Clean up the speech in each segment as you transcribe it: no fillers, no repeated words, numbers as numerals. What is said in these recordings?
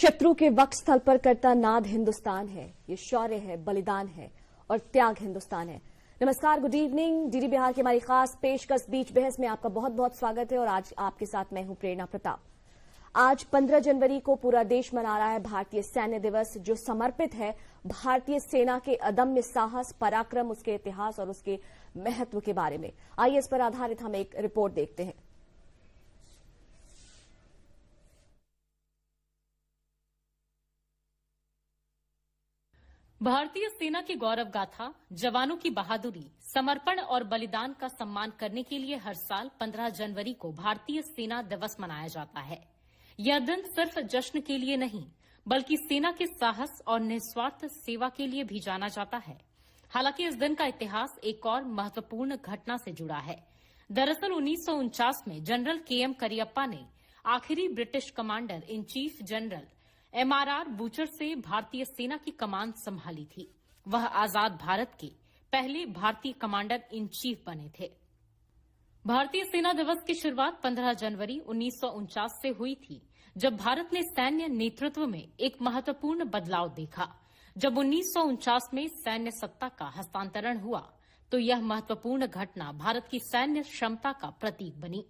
शत्रु के वक्षस्थल पर करता नाद हिंदुस्तान है। ये शौर्य है, बलिदान है और त्याग हिंदुस्तान है। नमस्कार, गुड इवनिंग। डीडी बिहार की हमारी खास पेशकश बीच बहस में आपका बहुत बहुत स्वागत है और आज आपके साथ मैं हूं प्रेरणा प्रताप। आज 15 जनवरी को पूरा देश मना रहा है भारतीय सैन्य दिवस, जो समर्पित है भारतीय सेना के अदम्य साहस, पराक्रम, उसके इतिहास और उसके महत्व के बारे में। आइए इस पर आधारित हम एक रिपोर्ट देखते हैं। भारतीय सेना की गौरव गाथा, जवानों की बहादुरी, समर्पण और बलिदान का सम्मान करने के लिए हर साल 15 जनवरी को भारतीय सेना दिवस मनाया जाता है। यह दिन सिर्फ जश्न के लिए नहीं, बल्कि सेना के साहस और निस्वार्थ सेवा के लिए भी जाना जाता है। हालांकि इस दिन का इतिहास एक और महत्वपूर्ण घटना से जुड़ा है। दरअसल 1949 में जनरल केएम करियप्पा ने आखिरी British commander in chief general MRR butcher से भारतीय सेना की कमान संभाली थी। वह आजाद भारत के पहले भारतीय कमांडर इन चीफ बने थे। भारतीय सेना दिवस की शुरुआत 15 जनवरी 1949 से हुई थी, जब भारत ने सैन्य नेतृत्व में एक महत्वपूर्ण बदलाव देखा। जब 1949 में सैन्य सत्ता का हस्तांतरण हुआ, तो यह महत्वपूर्ण घटना भारत की सैन्य क्षमता का प्रतीक बनी।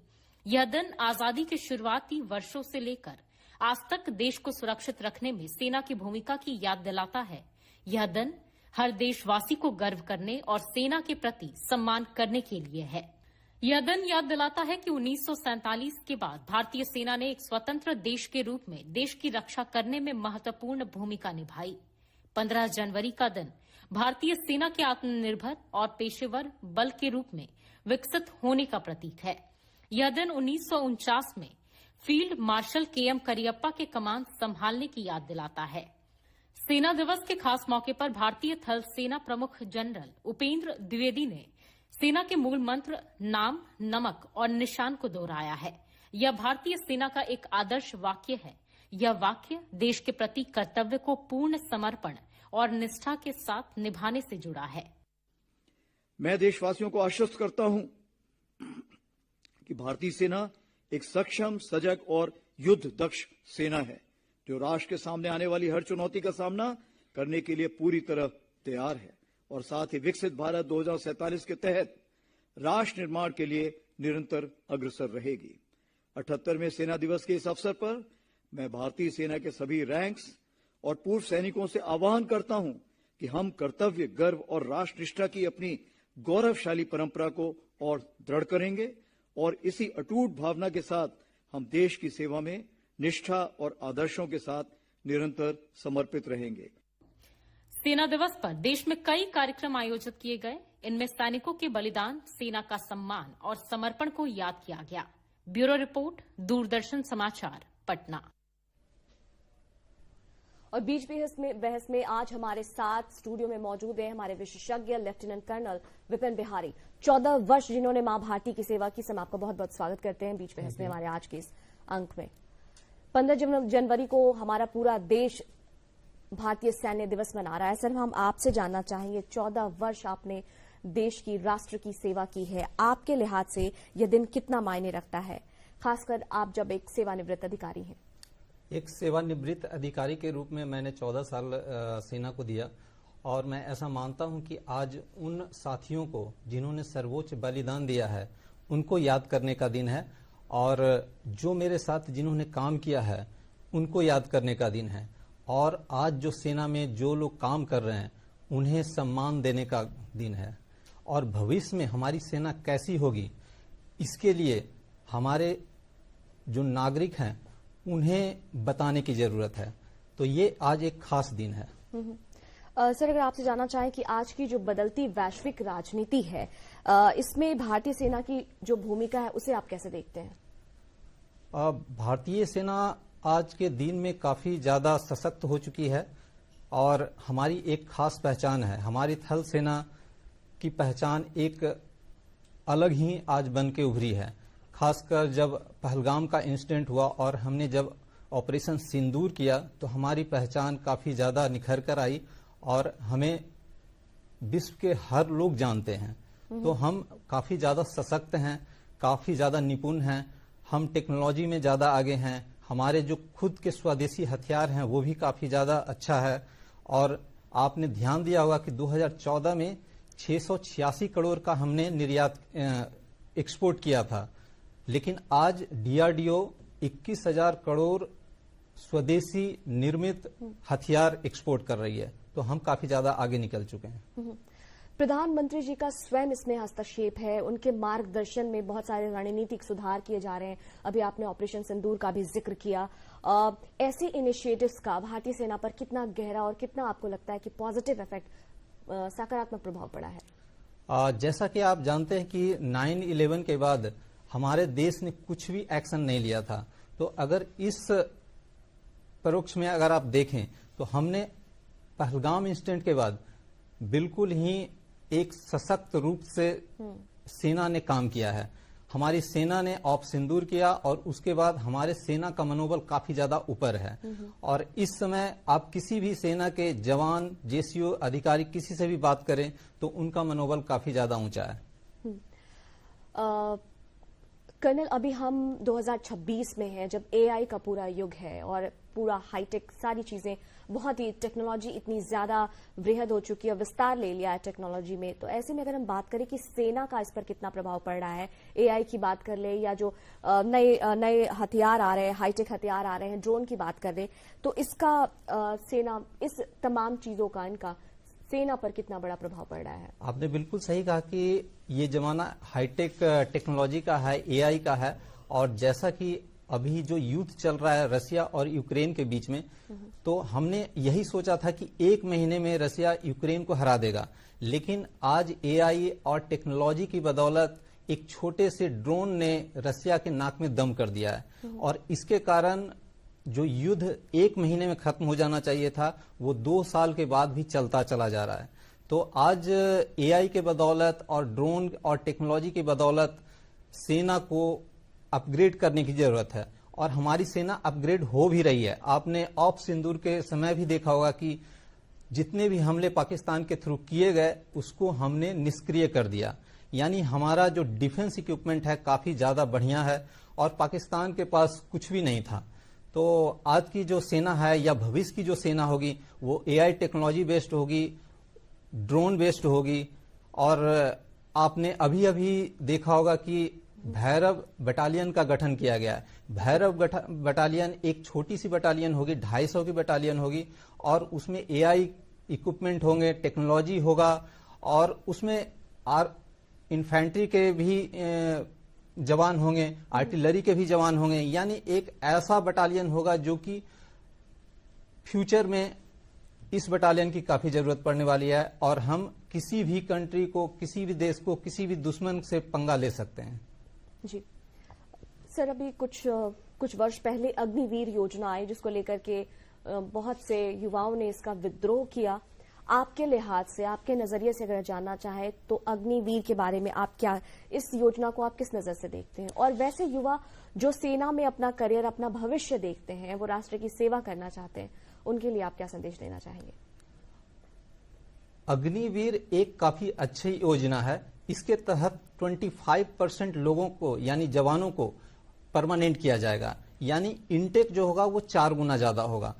यह दिन आजादी के शुरुआती वर्षों से लेकर आज तक देश को सुरक्षित रखने में सेना की भूमिका की याद दिलाता है। यह दिन हर देशवासी को गर्व करने और सेना के प्रति सम्मान करने के लिए है। यह दिन याद दिलाता है कि 1947 के बाद भारतीय सेना ने एक स्वतंत्र देश के रूप में देश की रक्षा करने में महत्वपूर्ण भूमिका निभाई। 15 जनवरी का दिन भारतीय सेना के आत्मनिर्भर और पेशेवर बल के रूप में विकसित होने का प्रतीक है। यह दिन 1949 में फील्ड मार्शल केएम करियप्पा के कमान संभालने की याद दिलाता है। सेना दिवस के खास मौके पर भारतीय थल सेना प्रमुख जनरल उपेंद्र द्विवेदी ने सेना के मूल मंत्र नाम, नमक और निशान को दोहराया है। यह भारतीय सेना का एक आदर्श वाक्य है। यह वाक्य देश के प्रति कर्तव्य को पूर्ण समर्पण और निष्ठा के साथ निभाने से जुड़ा है। मैं देशवासियों को आश्वस्त करता हूं कि भारतीय सेना एक सक्षम, सजग और युद्ध दक्ष सेना है, जो राष्ट्र के सामने आने वाली हर चुनौती का सामना करने के लिए पूरी तरह तैयार है और साथ ही विकसित भारत 2047 के तहत राष्ट्र निर्माण के लिए निरंतर अग्रसर रहेगी। 78वें सेना दिवस के इस अवसर पर मैं भारतीय सेना के सभी रैंक्स और पूर्व सैनिकों से आह्वान करता हूं कि हम कर्तव्य, गर्व और राष्ट्रनिष्ठा की अपनी गौरवशाली परंपरा को और दृढ़ करेंगे और इसी अटूट भावना के साथ हम देश की सेवा में निष्ठा और आदर्शों के साथ निरंतर समर्पित रहेंगे। सेना दिवस पर देश में कई कार्यक्रम आयोजित किए गए। इनमें सैनिकों के बलिदान, सेना का सम्मान और समर्पण को याद किया गया। ब्यूरो रिपोर्ट, दूरदर्शन समाचार, पटना। और बीच बहस में आज हमारे साथ स्टूडियो में मौजूद हैं हमारे विशेषज्ञ लेफ्टिनेंट कर्नल विपिन बिहारी। 14 वर्ष जिन्होंने मां भारती की सेवा की। हम आपका बहुत बहुत स्वागत करते हैं बीच बहस में हमारे आज के इस अंक में। 15 जनवरी को हमारा पूरा देश भारतीय सैन्य दिवस मना रहा है। सर, हम आपसे जानना चाहेंगे, 14 वर्ष आपने देश की, राष्ट्र की सेवा की है। आपके लिहाज से यह दिन कितना मायने रखता है, खासकर आप जब एक सेवानिवृत्त अधिकारी हैं? एक सेवानिवृत्त अधिकारी के रूप में मैंने 14 साल सेना को दिया और मैं ऐसा मानता हूं कि आज उन साथियों को जिन्होंने सर्वोच्च बलिदान दिया है, उनको याद करने का दिन है और जो मेरे साथ जिन्होंने काम किया है, उनको याद करने का दिन है। और आज जो सेना में जो लोग काम कर रहे हैं, उन्हें सम्मान देने का दिन है। और भविष्य में हमारी सेना कैसी होगी, इसके लिए हमारे जो नागरिक हैं उन्हें बताने की जरूरत है। तो ये आज एक खास दिन है। सर, अगर आपसे जानना चाहें कि आज की जो बदलती वैश्विक राजनीति है, इसमें भारतीय सेना की जो भूमिका है, उसे आप कैसे देखते हैं? भारतीय सेना आज के दिन में काफी ज्यादा सशक्त हो चुकी है और हमारी एक खास पहचान है। हमारी थल सेना की पहचान एक अलग ही आज बन के उभरी है। खासकर जब पहलगाम का इंसिडेंट हुआ और हमने जब ऑपरेशन सिंदूर किया, तो हमारी पहचान काफी ज्यादा निखर कर आई और हमें विश्व के हर लोग जानते हैं। तो हम काफी ज्यादा सशक्त हैं, काफी ज्यादा निपुण हैं, हम टेक्नोलॉजी में ज्यादा आगे हैं, हमारे जो खुद के स्वदेशी हथियार हैं वो भी काफी ज्यादा अच्छा है। और आपने ध्यान दिया होगा कि 2014 में 686 करोड़ का हमने निर्यात एक्सपोर्ट किया था, लेकिन आज डीआरडीओ 21,000 करोड़ स्वदेशी निर्मित हथियार एक्सपोर्ट कर रही है। तो हम काफी ज्यादा आगे निकल चुके हैं। प्रधानमंत्री जी का स्वयं इसमें हस्तक्षेप है, उनके मार्गदर्शन में बहुत सारे रणनीतिक सुधार किए जा रहे हैं। अभी आपने ऑपरेशन सिंदूर का भी जिक्र किया। ऐसे इनिशिएटिव्स का भारतीय सेना पर कितना गहरा और कितना आपको लगता है कि पॉजिटिव इफेक्ट, सकारात्मक प्रभाव पड़ा है? जैसा कि आप जानते हैं कि 9/11 के बाद हमारे देश ने कुछ भी एक्शन नहीं लिया था। तो अगर इस परोक्ष में अगर आप देखें तो हमने पहलगाम इंसिडेंट के बाद बिल्कुल ही एक सशक्त रूप से सेना ने काम किया है। हमारी सेना ने ऑप सिंदूर किया और उसके बाद हमारे सेना का मनोबल काफी ज्यादा ऊपर है। और इस समय आप किसी भी सेना के जवान, जेसीओ अधिकारी किसी से भी बात करें तो उनका मनोबल काफी ज्यादा ऊंचा है। कर्नल, अभी हम 2026 में हैं, जब एआई का पूरा युग है और पूरा हाईटेक सारी चीजें, बहुत ही टेक्नोलॉजी इतनी ज्यादा वृहद हो चुकी है, विस्तार ले लिया है टेक्नोलॉजी में। तो ऐसे में अगर हम बात करें कि सेना का इस पर कितना प्रभाव पड़ रहा है, एआई की बात कर ले या जो नए हथियार आ रहे हैं, हाईटेक हथियार आ रहे हैं, ड्रोन की बात कर ले, तो इसका सेना, इस तमाम चीजों का इनका सेना पर कितना बड़ा प्रभाव पड़ रहा है? आपने बिल्कुल सही कहा कि ये जमाना हाईटेक टेक्नोलॉजी का है, एआई का है। और जैसा कि अभी जो युद्ध चल रहा है रसिया और यूक्रेन के बीच में, तो हमने यही सोचा था कि 1 महीने में रसिया यूक्रेन को हरा देगा, लेकिन आज एआई और टेक्नोलॉजी की बदौलत एक छोटे से ड्रोन ने रसिया के नाक में दम कर दिया है। और इसके कारण जो युद्ध 1 महीने में खत्म हो जाना चाहिए था वो 2 साल के बाद भी चलता चला जा रहा है। तो आज एआई के बदौलत और ड्रोन और टेक्नोलॉजी की बदौलत सेना को अपग्रेड करने की जरूरत है और हमारी सेना अपग्रेड हो भी रही है। आपने ऑप सिंदूर के समय भी देखा होगा कि जितने भी हमले पाकिस्तान के थ्रू किए गए उसको हमने निष्क्रिय कर दिया। यानी हमारा जो डिफेंस इक्विपमेंट है काफी ज्यादा बढ़िया है और पाकिस्तान के पास कुछ भी नहीं था। तो आज की जो सेना है या भविष्य की जो सेना होगी वो एआई टेक्नोलॉजी बेस्ड होगी, ड्रोन बेस्ड होगी। और आपने अभी अभी देखा होगा कि भैरव बटालियन का गठन किया गया है। भैरव बटालियन एक छोटी सी बटालियन होगी, 250 की बटालियन होगी और उसमें एआई इक्विपमेंट होंगे, टेक्नोलॉजी होगा और उसमें इन्फेंट्री के भी जवान होंगे, आर्टिलरी के भी जवान होंगे। यानी एक ऐसा बटालियन होगा जो कि फ्यूचर में इस बटालियन की काफी जरूरत पड़ने वाली है और हम किसी भी कंट्री को, किसी भी देश को, किसी भी दुश्मन से पंगा ले सकते हैं। जी सर, अभी कुछ वर्ष पहले अग्निवीर योजना आई जिसको लेकर के बहुत से युवाओं ने इसका विद्रोह किया। आपके लिहाज से, आपके नजरिए से अगर जानना चाहे तो अग्निवीर के बारे में आप क्या, इस योजना को आप किस नजर से देखते हैं? और वैसे युवा जो सेना में अपना करियर, अपना भविष्य देखते हैं, वो राष्ट्र की सेवा करना चाहते हैं, उनके लिए आप क्या संदेश देना चाहेंगे? अग्निवीर एक काफी अच्छी योजना है। इसके तहत 25% लोगों को यानी जवानों को परमानेंट किया जाएगा। यानी इनटेक जो होगा वो 4 गुना ज्यादा होगा।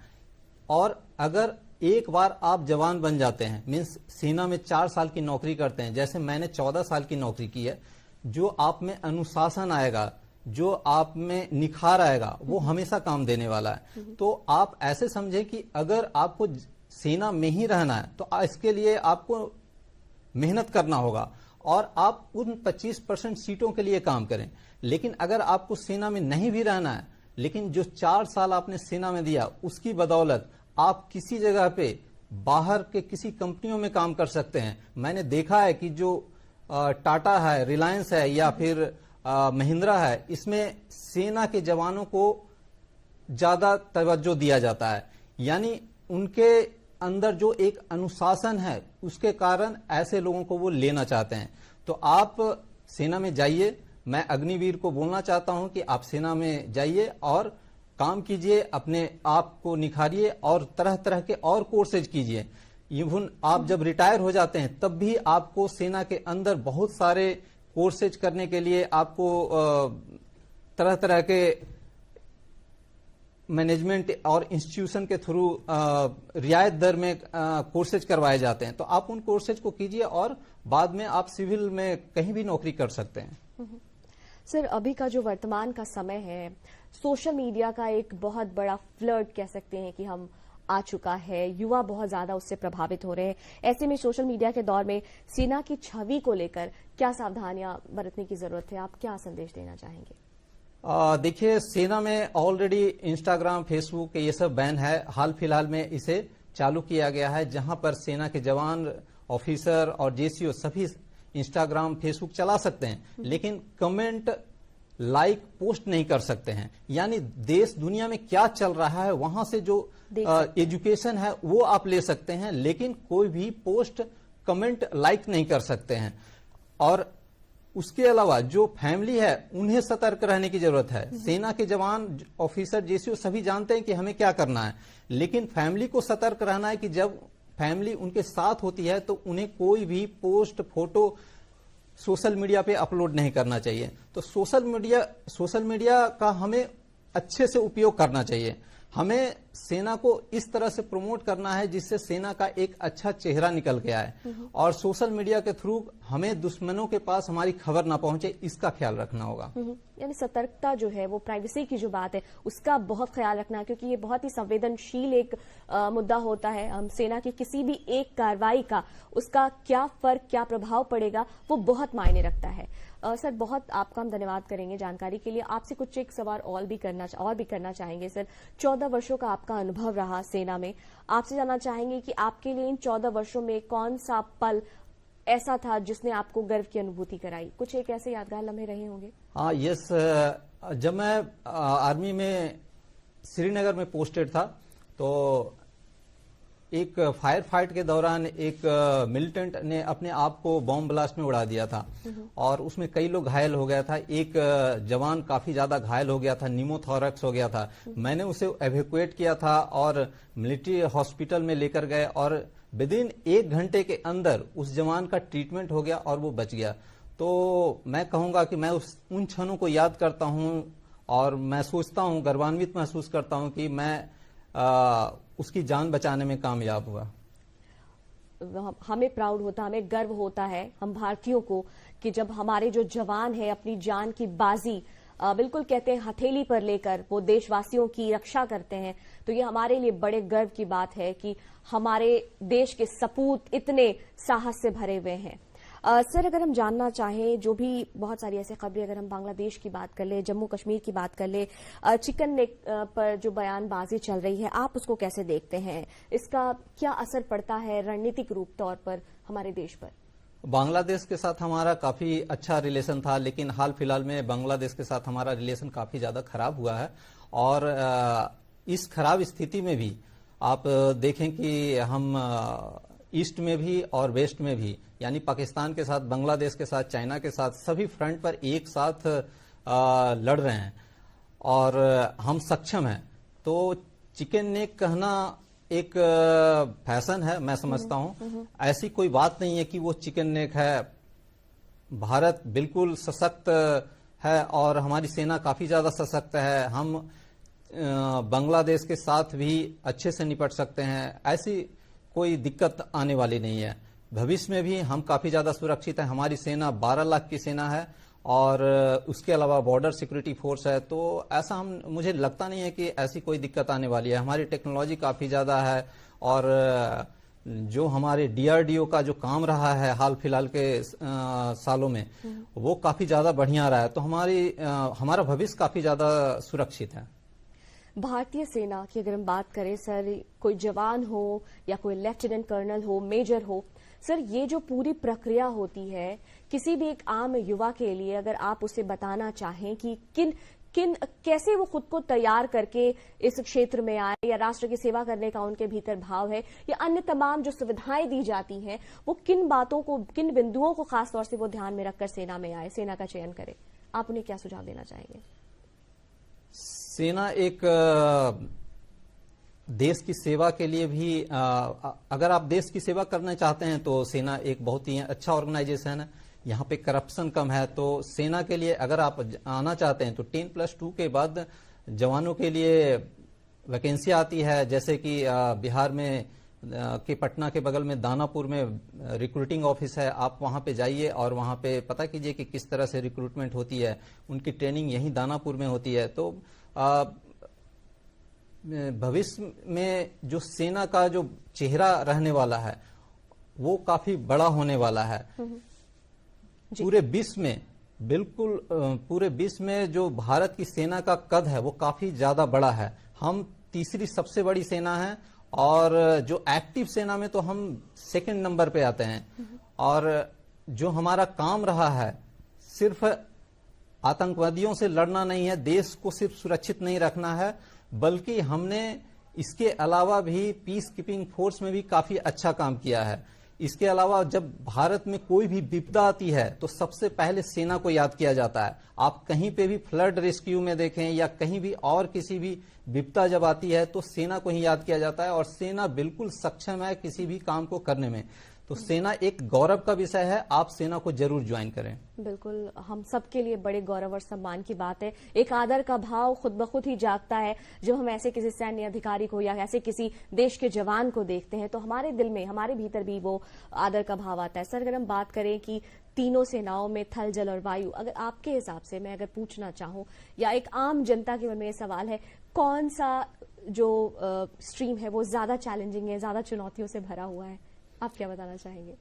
और अगर एक बार आप जवान बन जाते हैं, मीन्स सेना में 4 साल की नौकरी करते हैं, जैसे मैंने 14 साल की नौकरी की है, जो आप में अनुशासन आएगा, जो आप में निखार आएगा, वो हमेशा काम देने वाला है। तो आप ऐसे समझें कि अगर आपको सेना में ही रहना है तो इसके लिए आपको मेहनत करना होगा और आप उन 25% सीटों के लिए काम करें। लेकिन अगर आपको सेना में नहीं भी रहना है, लेकिन जो 4 साल आपने सेना में दिया उसकी बदौलत आप किसी जगह पे बाहर के किसी कंपनियों में काम कर सकते हैं। मैंने देखा है कि जो टाटा है, रिलायंस है या फिर महिंद्रा है, इसमें सेना के जवानों को ज्यादा तवज्जो दिया जाता है। यानी उनके अंदर जो एक अनुशासन है उसके कारण ऐसे लोगों को वो लेना चाहते हैं। तो आप सेना में जाइए। मैं अग्निवीर को बोलना चाहता हूं कि आप सेना में जाइए और काम कीजिए, अपने आप को निखारिए और तरह तरह के और कोर्सेज कीजिए। इवन आप जब रिटायर हो जाते हैं तब भी आपको सेना के अंदर बहुत सारे कोर्सेज करने के लिए आपको तरह तरह के मैनेजमेंट और इंस्टीट्यूशन के थ्रू रियायत दर में कोर्सेज करवाए जाते हैं, तो आप उन कोर्सेज को कीजिए और बाद में आप सिविल में कहीं भी नौकरी कर सकते हैं। सर, अभी का जो वर्तमान का समय है, सोशल मीडिया का एक बहुत बड़ा फ्लर्ट कह सकते हैं कि हम आ चुका है, युवा बहुत ज्यादा उससे प्रभावित हो रहे हैं। ऐसे में सोशल मीडिया के दौर में सेना की छवि को लेकर क्या सावधानियां बरतने की जरूरत है? आप क्या संदेश देना चाहेंगे? देखिए, सेना में ऑलरेडी इंस्टाग्राम, फेसबुक ये सब बैन है। हाल फिलहाल में इसे चालू किया गया है, जहां पर सेना के जवान, ऑफिसर और जेसीओ सभी इंस्टाग्राम, फेसबुक चला सकते हैं, लेकिन कमेंट, लाइक, पोस्ट नहीं कर सकते हैं। यानी देश दुनिया में क्या चल रहा है वहां से जो एजुकेशन है वो आप ले सकते हैं, लेकिन कोई भी पोस्ट, कमेंट, लाइक नहीं कर सकते हैं। और उसके अलावा जो फैमिली है उन्हें सतर्क रहने की जरूरत है। सेना के जवान, ऑफिसर, जेसीओ सभी जानते हैं कि हमें क्या करना है, लेकिन फैमिली को सतर्क रहना है कि जब फैमिली उनके साथ होती है तो उन्हें कोई भी पोस्ट, फोटो सोशल मीडिया पे अपलोड नहीं करना चाहिए। तो सोशल मीडिया का हमें अच्छे से उपयोग करना चाहिए। हमें सेना को इस तरह से प्रमोट करना है जिससे सेना का एक अच्छा चेहरा निकल के आए, और सोशल मीडिया के थ्रू हमें दुश्मनों के पास हमारी खबर ना पहुंचे, इसका ख्याल रखना होगा। यानी सतर्कता जो है, वो प्राइवेसी की जो बात है उसका बहुत ख्याल रखना है, क्योंकि ये बहुत ही संवेदनशील एक मुद्दा होता है। हम सेना की किसी भी एक कार्रवाई का, उसका क्या फर्क, क्या प्रभाव पड़ेगा, वो बहुत मायने रखता है। सर, बहुत आपका हम धन्यवाद करेंगे जानकारी के लिए। आपसे कुछ एक सवाल और भी करना चाहेंगे सर। 14 वर्षों का आपका अनुभव रहा सेना में, आपसे जानना चाहेंगे कि आपके लिए इन 14 वर्षों में कौन सा पल ऐसा था जिसने आपको गर्व की अनुभूति कराई? कुछ एक ऐसे यादगार लम्हे रहे होंगे। हाँ, यस। जब मैं आर्मी में श्रीनगर में पोस्टेड था, तो एक फायर फाइट के दौरान एक मिलिटेंट ने अपने आप को बॉम्ब ब्लास्ट में उड़ा दिया था, और उसमें कई लोग घायल हो गया था। एक जवान काफी ज्यादा घायल हो गया था, निमोथोरैक्स हो गया था। मैंने उसे एवेक्युएट किया था और मिलिट्री हॉस्पिटल में लेकर गए, और विदिन 1 घंटे के अंदर उस जवान का ट्रीटमेंट हो गया और वो बच गया। तो मैं कहूंगा कि मैं उन क्षणों को याद करता हूं, और मैं सोचता हूं, गर्वान्वित महसूस करता हूं कि मैं उसकी जान बचाने में कामयाब हुआ। हमें प्राउड होता, हमें गर्व होता है हम भारतीयों को कि जब हमारे जो जवान है अपनी जान की बाजी बिल्कुल कहते हैं हथेली पर लेकर वो देशवासियों की रक्षा करते हैं, तो ये हमारे लिए बड़े गर्व की बात है कि हमारे देश के सपूत इतने साहस से भरे हुए हैं। सर, अगर हम जानना चाहें, जो भी बहुत सारी ऐसी खबरें, अगर हम बांग्लादेश की बात कर ले, जम्मू कश्मीर की बात कर ले, चिकन नेक पर जो बयानबाजी चल रही है, आप उसको कैसे देखते हैं? इसका क्या असर पड़ता है रणनीतिक रूप तौर पर हमारे देश पर? बांग्लादेश के साथ हमारा काफी अच्छा रिलेशन था, लेकिन हाल फिलहाल में बांग्लादेश के साथ हमारा रिलेशन काफी ज्यादा खराब हुआ है। और इस खराब स्थिति में भी आप देखें कि हम ईस्ट में भी और वेस्ट में भी, यानी पाकिस्तान के साथ, बांग्लादेश के साथ, चाइना के साथ, सभी फ्रंट पर एक साथ लड़ रहे हैं और हम सक्षम हैं। तो चिकन नेक कहना एक फैशन है, मैं समझता हूं। ऐसी कोई बात नहीं है कि वो चिकन नेक है। भारत बिल्कुल सशक्त है और हमारी सेना काफी ज्यादा सशक्त है। हम बांग्लादेश के साथ भी अच्छे से निपट सकते हैं, ऐसी कोई दिक्कत आने वाली नहीं है। भविष्य में भी हम काफी ज्यादा सुरक्षित हैं। हमारी सेना 12 लाख की सेना है और उसके अलावा बॉर्डर सिक्योरिटी फोर्स है, तो ऐसा मुझे लगता नहीं है कि ऐसी कोई दिक्कत आने वाली है। हमारी टेक्नोलॉजी काफी ज्यादा है और जो हमारे डीआरडीओ का जो काम रहा है हाल फिलहाल के सालों में, वो काफी ज्यादा बढ़िया रहा है। तो हमारा भविष्य काफी ज्यादा सुरक्षित है। भारतीय सेना की अगर हम बात करें सर, कोई जवान हो या कोई लेफ्टिनेंट कर्नल हो, मेजर हो, सर ये जो पूरी प्रक्रिया होती है, किसी भी एक आम युवा के लिए अगर आप उसे बताना चाहें कि कैसे वो खुद को तैयार करके इस क्षेत्र में आए, या राष्ट्र की सेवा करने का उनके भीतर भाव है, या अन्य तमाम जो सुविधाएं दी जाती हैं, वो किन बातों को, किन बिंदुओं को खासतौर से वो ध्यान में रखकर सेना में आए, सेना का चयन करे, आप उन्हें क्या सुझाव देना चाहेंगे? सेना एक देश की सेवा के लिए भी, अगर आप देश की सेवा करना चाहते हैं तो सेना एक बहुत ही अच्छा ऑर्गेनाइजेशन है। यहाँ पे करप्शन कम है, तो सेना के लिए अगर आप आना चाहते हैं तो 10+2 के बाद जवानों के लिए वैकेंसी आती है, जैसे कि बिहार में के पटना के बगल में दानापुर में रिक्रूटिंग ऑफिस है, आप वहां पे जाइए और वहां पे पता कीजिए कि किस तरह से रिक्रूटमेंट होती है। उनकी ट्रेनिंग यहीं दानापुर में होती है। तो भविष्य में जो सेना का जो चेहरा रहने वाला है वो काफी बड़ा होने वाला है। पूरे विश्व में, बिल्कुल पूरे विश्व में जो भारत की सेना का कद है वो काफी ज्यादा बड़ा है। हम तीसरी सबसे बड़ी सेना है और जो एक्टिव सेना में तो हम सेकंड नंबर पे आते हैं। और जो हमारा काम रहा है सिर्फ आतंकवादियों से लड़ना नहीं है, देश को सिर्फ सुरक्षित नहीं रखना है, बल्कि हमने इसके अलावा भी पीस कीपिंग फोर्स में भी काफी अच्छा काम किया है। इसके अलावा जब भारत में कोई भी विपदा आती है तो सबसे पहले सेना को याद किया जाता है। आप कहीं पे भी फ्लड रेस्क्यू में देखें या कहीं भी और किसी भी विपदा जब आती है तो सेना को ही याद किया जाता है और सेना बिल्कुल सक्षम है किसी भी काम को करने में। तो सेना एक गौरव का विषय है, आप सेना को जरूर ज्वाइन करें। बिल्कुल, हम सबके लिए बड़े गौरव और सम्मान की बात है। एक आदर का भाव खुद ब खुद ही जागता है जब हम ऐसे किसी सैन्य अधिकारी को या ऐसे किसी देश के जवान को देखते हैं, तो हमारे दिल में, हमारे भीतर भी वो आदर का भाव आता है। सर, अगर हम बात करें कि तीनों सेनाओं में थल, जल और वायु, अगर आपके हिसाब से मैं अगर पूछना चाहूं या एक आम जनता के मन में ये सवाल है, कौन सा जो स्ट्रीम है वो ज्यादा चैलेंजिंग है, ज्यादा चुनौतियों से भरा हुआ है? आप क्या बताना चाहेंगे?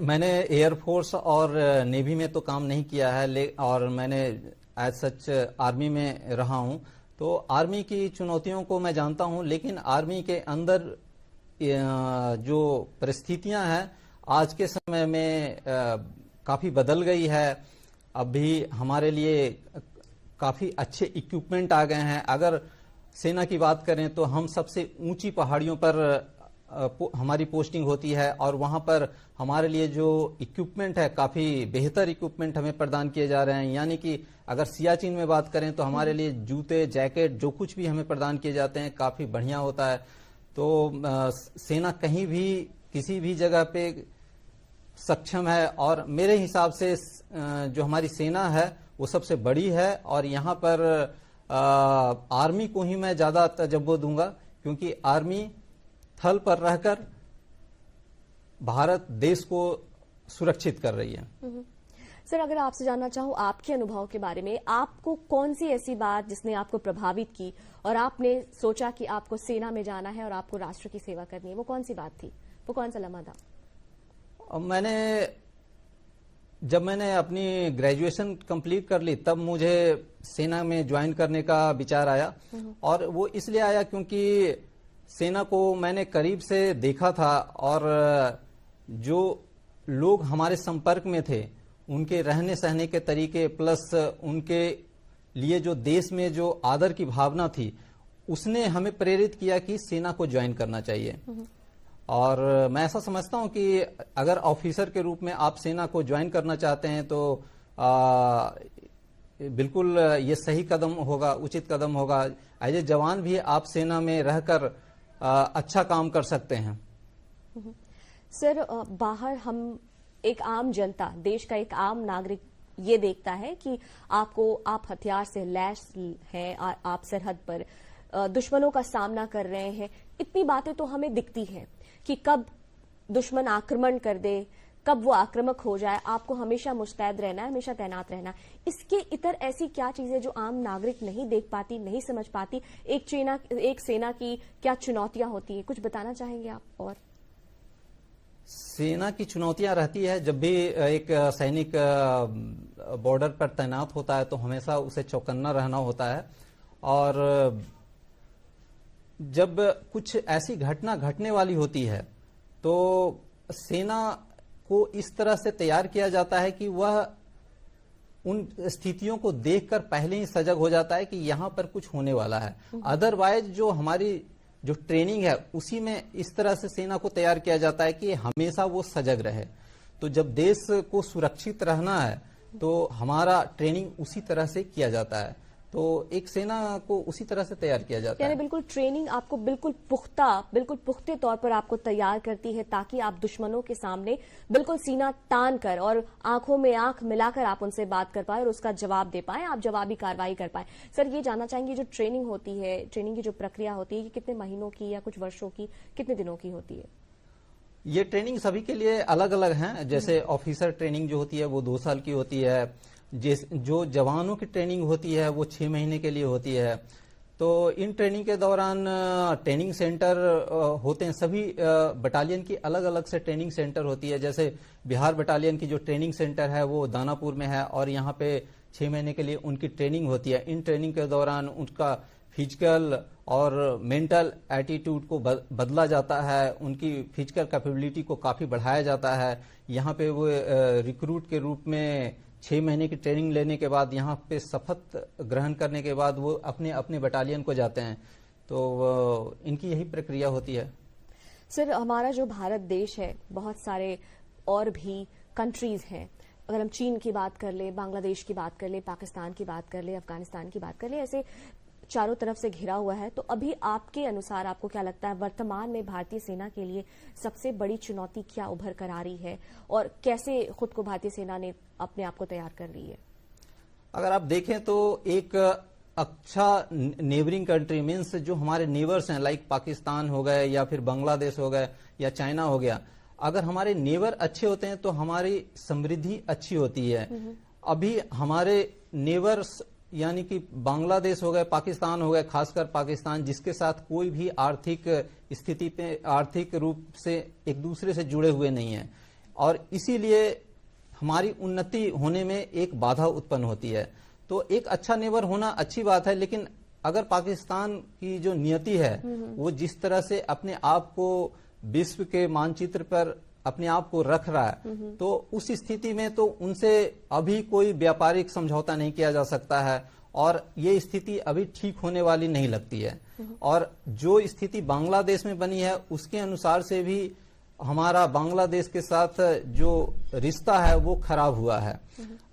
मैंने एयरफोर्स और नेवी में तो काम नहीं किया है और मैंने एज सच आर्मी में रहा हूं, तो आर्मी की चुनौतियों को मैं जानता हूं। लेकिन आर्मी के अंदर जो परिस्थितियां हैं आज के समय में काफी बदल गई है। अभी हमारे लिए काफी अच्छे इक्विपमेंट आ गए हैं। अगर सेना की बात करें तो हम सबसे ऊंची पहाड़ियों पर हमारी पोस्टिंग होती है और वहां पर हमारे लिए जो इक्विपमेंट है काफी बेहतर इक्विपमेंट हमें प्रदान किए जा रहे हैं। यानी कि अगर सियाचिन में बात करें तो हमारे लिए जूते, जैकेट, जो कुछ भी हमें प्रदान किए जाते हैं काफी बढ़िया होता है। तो सेना कहीं भी किसी भी जगह पे सक्षम है और मेरे हिसाब से जो हमारी सेना है वो सबसे बड़ी है। और यहाँ पर आर्मी को ही मैं ज्यादा तवज्जो दूंगा क्योंकि आर्मी थल पर रहकर भारत देश को सुरक्षित कर रही है। सर, अगर आपसे जानना चाहूं आपके अनुभव के बारे में, आपको कौन सी ऐसी बात जिसने आपको प्रभावित की और आपने सोचा कि आपको सेना में जाना है और आपको राष्ट्र की सेवा करनी है, वो कौन सी बात थी? वो कौन सा लम्हा था? जब मैंने अपनी ग्रेजुएशन कंप्लीट कर ली तब मुझे सेना में ज्वाइन करने का विचार आया। और वो इसलिए आया क्योंकि सेना को मैंने करीब से देखा था और जो लोग हमारे संपर्क में थे उनके रहने सहने के तरीके प्लस उनके लिए जो देश में जो आदर की भावना थी उसने हमें प्रेरित किया कि सेना को ज्वाइन करना चाहिए। और मैं ऐसा समझता हूं कि अगर ऑफिसर के रूप में आप सेना को ज्वाइन करना चाहते हैं तो बिल्कुल ये सही कदम होगा, उचित कदम होगा। एज ए जवान भी आप सेना में रहकर अच्छा काम कर सकते हैं। सर, बाहर हम एक आम जनता, देश का एक आम नागरिक ये देखता है कि आप हथियार से लैस हैं, आप सरहद पर दुश्मनों का सामना कर रहे हैं। इतनी बातें तो हमें दिखती हैं कि कब दुश्मन आक्रमण कर दे, कब वो आक्रामक हो जाए, आपको हमेशा मुस्तैद रहना है, हमेशा तैनात रहना है। इसके इतर ऐसी क्या चीजें जो आम नागरिक नहीं देख पाती, नहीं समझ पाती, एक सेना की क्या चुनौतियां होती है, कुछ बताना चाहेंगे आप? और सेना की चुनौतियां रहती है, जब भी एक सैनिक बॉर्डर पर तैनात होता है तो हमेशा उसे चौकन्ना रहना होता है। और जब कुछ ऐसी घटना घटने वाली होती है तो सेना को इस तरह से तैयार किया जाता है कि वह उन स्थितियों को देखकर पहले ही सजग हो जाता है कि यहां पर कुछ होने वाला है। अदरवाइज जो हमारी जो ट्रेनिंग है उसी में इस तरह से सेना को तैयार किया जाता है कि हमेशा वो सजग रहे। तो जब देश को सुरक्षित रहना है तो हमारा ट्रेनिंग उसी तरह से किया जाता है। तो एक सेना को उसी तरह से तैयार किया जाता यानी है। बिल्कुल ट्रेनिंग आपको बिल्कुल पुख्ते तौर पर आपको तैयार करती है ताकि आप दुश्मनों के सामने बिल्कुल सीना तान कर और आंखों में आंख मिलाकर आप उनसे बात कर पाए और उसका जवाब दे पाए, आप जवाबी कार्रवाई कर पाए। सर, ये जानना चाहेंगे, जो ट्रेनिंग होती है, ट्रेनिंग की जो प्रक्रिया होती है, ये कितने महीनों की या कुछ वर्षों की, कितने दिनों की होती है? ये ट्रेनिंग सभी के लिए अलग अलग है। जैसे ऑफिसर ट्रेनिंग जो होती है वो 2 साल की होती है, जो जवानों की ट्रेनिंग होती है वो 6 महीने के लिए होती है। तो इन ट्रेनिंग के दौरान ट्रेनिंग सेंटर होते हैं, सभी बटालियन की अलग अलग से ट्रेनिंग सेंटर होती है। जैसे बिहार बटालियन की जो ट्रेनिंग सेंटर है वो दानापुर में है और यहाँ पे 6 महीने के लिए उनकी ट्रेनिंग होती है। इन ट्रेनिंग के दौरान उनका फिजिकल और मेंटल एटीट्यूड को बदला जाता है, उनकी फिजिकल कैपेबिलिटी को काफी बढ़ाया जाता है। यहाँ पे वो रिक्रूट के रूप में 6 महीने की ट्रेनिंग लेने के बाद, यहाँ पे शपथ ग्रहण करने के बाद वो अपने अपने बटालियन को जाते हैं। तो इनकी यही प्रक्रिया होती है। सर, हमारा जो भारत देश है, बहुत सारे और भी कंट्रीज हैं। अगर हम चीन की बात कर ले, बांग्लादेश की बात कर ले, पाकिस्तान की बात कर ले, अफगानिस्तान की बात कर ले, ऐसे चारों तरफ से घिरा हुआ है। तो अभी आपके अनुसार आपको क्या लगता है, वर्तमान में भारतीय सेना के लिए सबसे बड़ी चुनौती क्या उभर कर आ रही है और कैसे खुद को भारतीय सेना ने अपने आप को तैयार कर रही है? अगर आप देखें तो एक अच्छा नेबरिंग कंट्री मीन्स जो हमारे नेबर्स हैं, लाइक पाकिस्तान हो गए या फिर बांग्लादेश हो गए या चाइना हो गया, अगर हमारे नेबर अच्छे होते हैं तो हमारी समृद्धि अच्छी होती है। अभी हमारे नेबर्स यानी कि बांग्लादेश हो गए, पाकिस्तान हो गए, खासकर पाकिस्तान, जिसके साथ कोई भी आर्थिक स्थिति पे आर्थिक रूप से एक दूसरे से जुड़े हुए नहीं है और इसीलिए हमारी उन्नति होने में एक बाधा उत्पन्न होती है। तो एक अच्छा नेबर होना अच्छी बात है, लेकिन अगर पाकिस्तान की जो नियति है वो जिस तरह से अपने आप को विश्व के मानचित्र पर अपने आप को रख रहा है, तो उस स्थिति में तो उनसे अभी कोई व्यापारिक समझौता नहीं किया जा सकता है और ये स्थिति अभी ठीक होने वाली नहीं लगती है। और जो स्थिति बांग्लादेश में बनी है उसके अनुसार से भी हमारा बांग्लादेश के साथ जो रिश्ता है वो खराब हुआ है।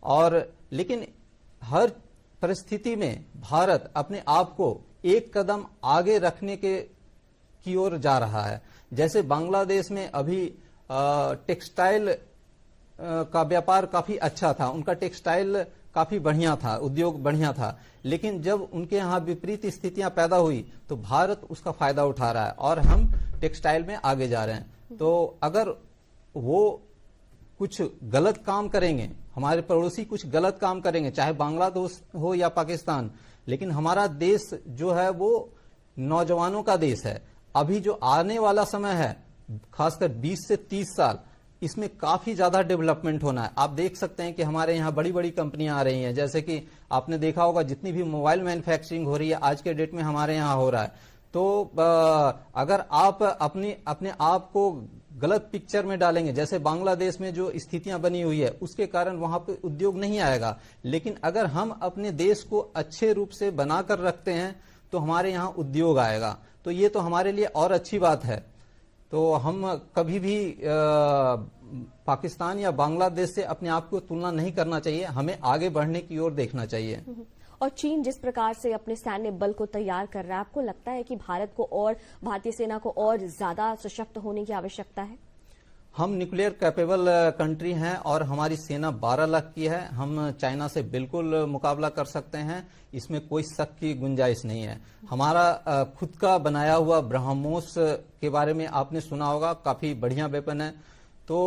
और लेकिन हर परिस्थिति में भारत अपने आप को एक कदम आगे रखने की ओर जा रहा है। जैसे बांग्लादेश में अभी टेक्सटाइल का व्यापार काफी अच्छा था, उनका टेक्सटाइल काफी बढ़िया था, उद्योग बढ़िया था, लेकिन जब उनके यहाँ विपरीत स्थितियां पैदा हुई तो भारत उसका फायदा उठा रहा है और हम टेक्सटाइल में आगे जा रहे हैं। तो अगर वो कुछ गलत काम करेंगे, हमारे पड़ोसी कुछ गलत काम करेंगे, चाहे बांग्लादेश हो या पाकिस्तान, लेकिन हमारा देश जो है वो नौजवानों का देश है। अभी जो आने वाला समय है, खासकर 20 से 30 साल, इसमें काफी ज्यादा डेवलपमेंट होना है। आप देख सकते हैं कि हमारे यहाँ बड़ी बड़ी कंपनियां आ रही हैं, जैसे कि आपने देखा होगा जितनी भी मोबाइल मैन्युफैक्चरिंग हो रही है आज के डेट में हमारे यहाँ हो रहा है। तो अगर आप अपने आप को गलत पिक्चर में डालेंगे, जैसे बांग्लादेश में जो स्थितियां बनी हुई है उसके कारण वहां पे उद्योग नहीं आएगा, लेकिन अगर हम अपने देश को अच्छे रूप से बनाकर रखते हैं तो हमारे यहाँ उद्योग आएगा। तो ये तो हमारे लिए और अच्छी बात है। तो हम कभी भी पाकिस्तान या बांग्लादेश से अपने आप को तुलना नहीं करना चाहिए, हमें आगे बढ़ने की ओर देखना चाहिए। और चीन जिस प्रकार से अपने सैन्य बल को तैयार कर रहा है, आपको लगता है कि भारत को और भारतीय सेना को और ज्यादा सशक्त होने की आवश्यकता है? हम न्यूक्लियर कैपेबल कंट्री हैं और हमारी सेना 12 लाख की है। हम चाइना से बिल्कुल मुकाबला कर सकते हैं, इसमें कोई शक की गुंजाइश नहीं है। हमारा खुद का बनाया हुआ ब्रह्मोस के बारे में आपने सुना होगा, काफी बढ़िया वेपन है। तो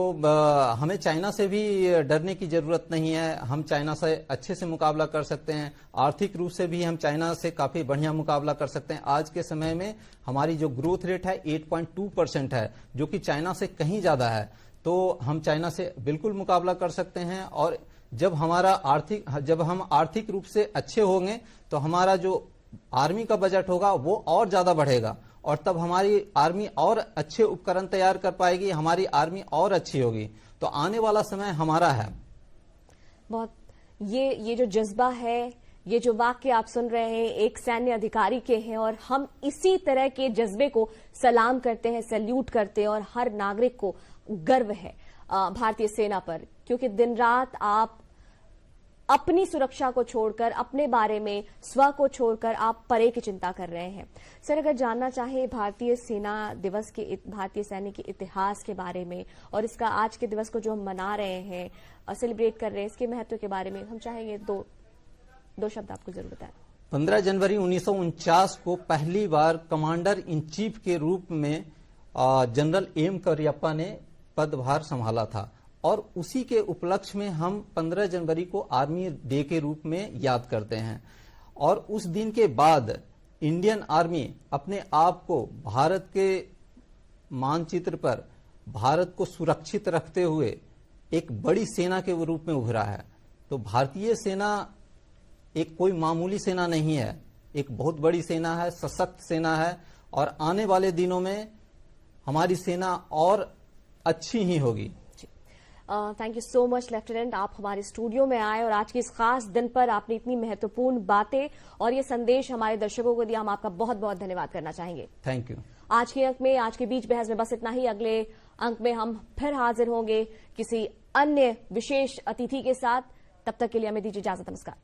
हमें चाइना से भी डरने की जरूरत नहीं है, हम चाइना से अच्छे से मुकाबला कर सकते हैं। आर्थिक रूप से भी हम चाइना से काफी बढ़िया मुकाबला कर सकते हैं। आज के समय में हमारी जो ग्रोथ रेट है 8.2% है, जो कि चाइना से कहीं ज्यादा है। तो हम चाइना से बिल्कुल मुकाबला कर सकते हैं और जब हम आर्थिक रूप से अच्छे होंगे तो हमारा जो आर्मी का बजट होगा वो और ज्यादा बढ़ेगा और तब हमारी आर्मी और अच्छे उपकरण तैयार कर पाएगी, हमारी आर्मी और अच्छी होगी। तो आने वाला समय हमारा है। बहुत ये जो जज्बा है, ये जो वाक्य आप सुन रहे हैं एक सैन्य अधिकारी के हैं और हम इसी तरह के जज्बे को सलाम करते हैं, सैल्यूट करते हैं और हर नागरिक को गर्व है भारतीय सेना पर, क्योंकि दिन रात आप अपनी सुरक्षा को छोड़कर, अपने बारे में, स्व को छोड़कर आप परे की चिंता कर रहे हैं। सर, अगर जानना चाहे भारतीय सेना दिवस के, भारतीय सैनिक के इतिहास के बारे में और इसका आज के दिवस को जो हम मना रहे हैं, सेलिब्रेट कर रहे हैं, इसके महत्व के बारे में हम चाहेंगे दो शब्द आपको जरूर बताएं। 15 जनवरी 1949 को पहली बार कमांडर इन चीफ के रूप में जनरल एम करियप्पा ने पदभार संभाला था और उसी के उपलक्ष्य में हम 15 जनवरी को आर्मी डे के रूप में याद करते हैं। और उस दिन के बाद इंडियन आर्मी अपने आप को भारत के मानचित्र पर भारत को सुरक्षित रखते हुए एक बड़ी सेना के रूप में उभरा है। तो भारतीय सेना एक कोई मामूली सेना नहीं है, एक बहुत बड़ी सेना है, सशक्त सेना है और आने वाले दिनों में हमारी सेना और अच्छी ही होगी। Thank you so much lieutenant, आप हमारे स्टूडियो में आए और आज के इस खास दिन पर आपने इतनी महत्वपूर्ण बातें और ये संदेश हमारे दर्शकों को दिया। हम आपका बहुत बहुत धन्यवाद करना चाहेंगे। Thank you. आज के अंक में, आज के बीच बहस में बस इतना ही। अगले अंक में हम फिर हाजिर होंगे किसी अन्य विशेष अतिथि के साथ। तब तक के लिए हमें दीजिए इजाजत। नमस्कार।